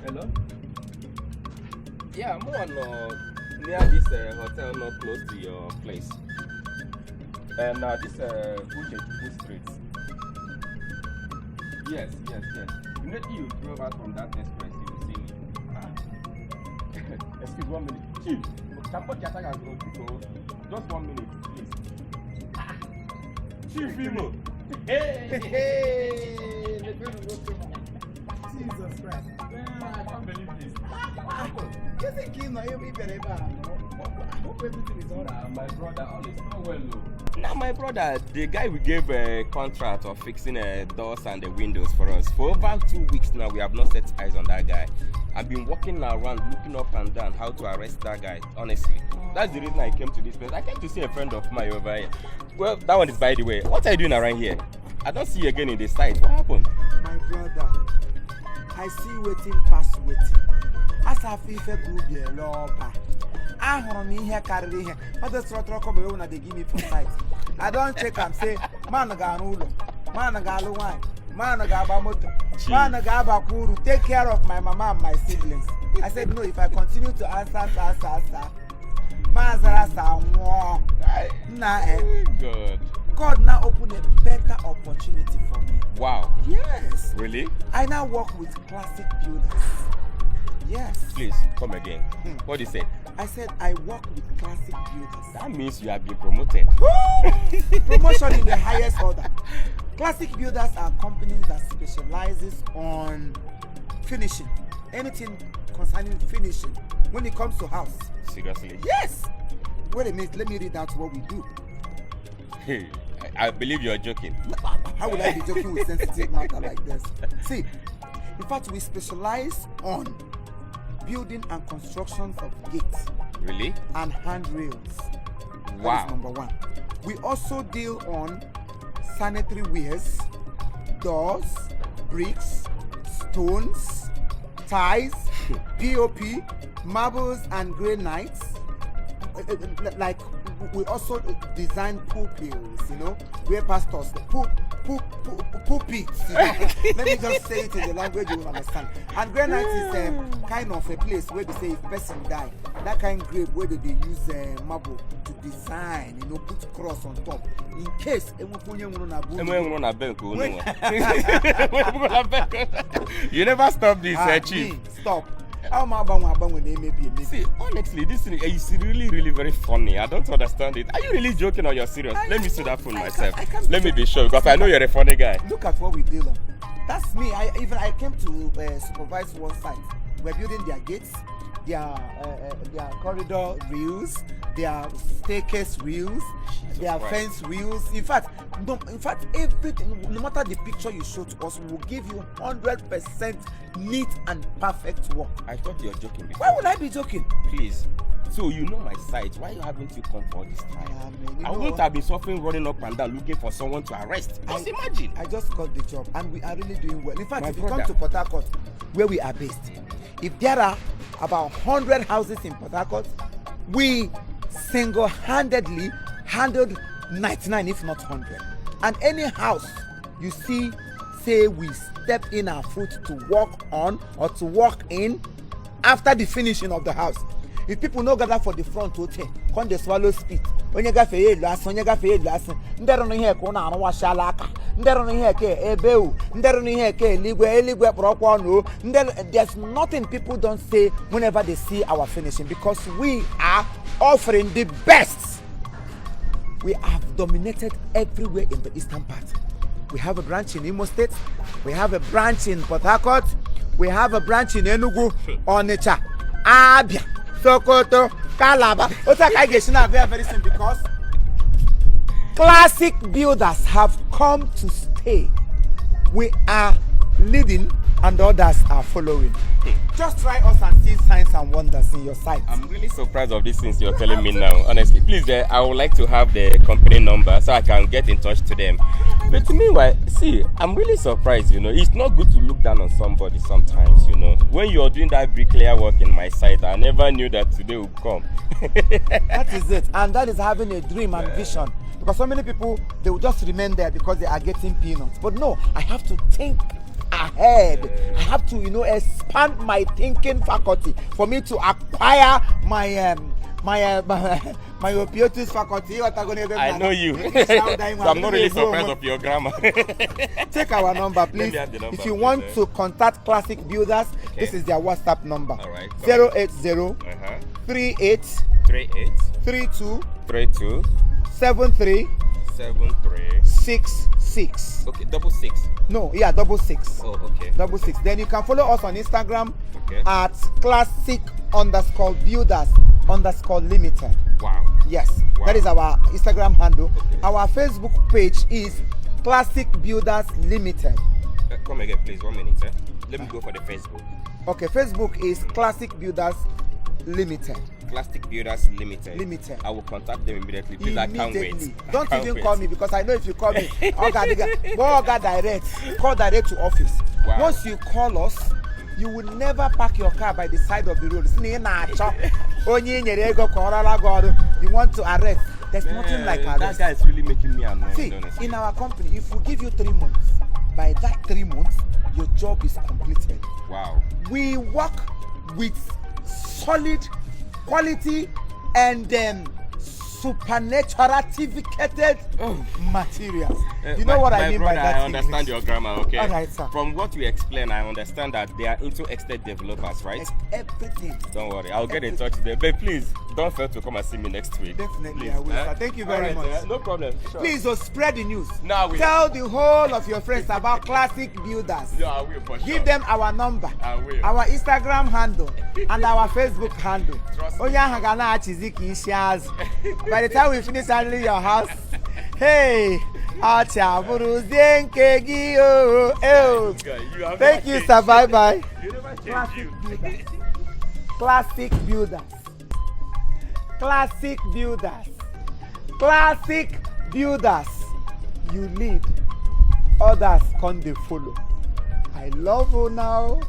Hello? Yeah, I'm on near this hotel not close to your place. And this Uche Street. Yes. Immediately you drove out from that express, you will see me. Excuse 1 minute. Chief, can put your tag and go because just 1 minute, please. Chief Imo. Hey! Jesus Christ. I can't believe this. You think you know you better? I hope everything is alright. My brother, all is not well though. Now my brother, the guy we gave a contract of fixing doors and the windows for us. For over 2 weeks now, we have not set eyes on that guy. I've been walking around looking up and down how to arrest that guy, honestly. That's the reason I came to this place. I came to see a friend of mine over here. Well, that one is by the way. What are you doing around here? I don't see you again in the site. What happened? My brother, I see waiting past waiting. As I feel good be a lover. I want me here carry here. But the sort of come when they give me for sight. I don't check and say, man ga rulo, man ga wine, man ga bamoto, man ga bakuru. Take care of my mama and my siblings. I said no. If I continue to answer, Good. God now opened a better opportunity for me. Wow. Yes. Really? I now work with classic builders. Yes. Please, come again. What do you say? I said I work with classic builders. That means you have been promoted. Promotion in the highest order. Classic builders are companies that specializes on finishing. Anything concerning finishing when it comes to house. Seriously? Yes. Wait a minute, let me read out what we do. Hey, I believe you're joking. How would I be joking with sensitive matter like this? See, in fact, we specialize on building and construction of gates. Really? And handrails. Wow. That is number one. We also deal on sanitary wares, doors, bricks, stones, ties, POP, marbles and granites. Like we also design pulpits, where pastors pulpits. Let me just say it in the language you will understand. And granite is kind of a place where they say if person die, that kind of grave where they use marble to design, put cross on top in case you never stop this, Chief. Stop. See, honestly, this thing is really, really very funny. I don't understand it. Are you really joking or you're serious? Let me see that phone myself. Let me be sure because I know you're a funny guy. Look at what we deal on. That's me. I came to supervise one site. We're building their gates, their corridor rails, their staircase rails, their fence rails. In fact, everything, no matter the picture you show to us, we will give you 100% neat and perfect work. I thought you were joking before. Why would I be joking? Please. So you know my site. Why haven't you come for this time? I wouldn't have been suffering running up and down looking for someone to arrest. Just imagine. I just got the job and we are really doing well. In fact, if you come to Port Harcourt, where we are based, if there are about 100 houses in Port Harcourt, we single-handedly handled 99 if not 100. And any house you see, say we step in our foot to walk on or to walk in after the finishing of the house. If people no gather for the front hotel, come they swallow spit. Onye gafe ye last, onye gafe ye last. Ndero no here ko na anu washala aka. Ndero no here ke ebeu. Ndero no here ke eligwe prokwa no. There's nothing people don't say whenever they see our finishing because we are offering the best. We have dominated everywhere in the eastern part. We have a branch in Imo State. We have a branch in Port Harcourt. We have a branch in Enugu, Onitsha, Abia, Sokoto, Calabar. Very simple because classic builders have come to stay. We are leading and others are following. Just try us and see signs and wonders in your site. I'm really surprised of these things you're telling me now. Honestly, please, I would like to have the company number so I can get in touch to them. But meanwhile, see, I'm really surprised, It's not good to look down on somebody sometimes, When you're doing that bricklayer work in my site, I never knew that today would come. That is it. And that is having a dream and vision. Because so many people, they will just remain there because they are getting peanuts. But no, I have to think ahead. I have to, expand my thinking faculty for me to acquire my my opioids faculty. I know you. So I'm not really surprised of your grammar. Take our number, please. If you want to contact Classic Builders, this is their WhatsApp number. All right. 080 38 32 73 66. Okay, 66. No, yeah, 66. Oh, okay. 66. Then you can follow us on Instagram Okay. at classic_builders_limited. Wow. Yes, Wow. that is our Instagram handle. Okay. Our Facebook page is Classic Builders Limited. Come again, please. 1 minute. Let me go for the Facebook. Okay, Facebook is Classic Builders Limited. Plastic Builders Limited. Limited. I will contact them immediately. Please, I can't wait. Don't I can't even wait. call me, because I know if you call me, call direct to office. Wow. Once you call us, you will never park your car by the side of the road. You want to arrest. There's nothing like arrest. That guy is really making me annoyed. See, honestly. in our company, if we give you 3 months, by that 3 months, your job is completed. Wow. We work with solid quality and supernaturatificated materials. You know what I mean by that? I understand your grammar, okay? All right, sir. From what you explain, I understand that they are into estate developers, right? Everything. Don't worry, I'll get in touch with them. But please, don't fail to come and see me next week. Definitely, Please, I will, sir. Thank you very much. No problem. Sure. Please, spread the news. No, I will. Tell the whole of your friends about Classic Builders. No, I will for sure. Give them our number, I will. our Instagram handle, and our Facebook handle. Trust me. By the time we finish handling your house, hey, thank you, sir. Bye bye. You never change. Classic Builders. Classic Builders. Classic Builders. You lead, others come they follow. I love you now.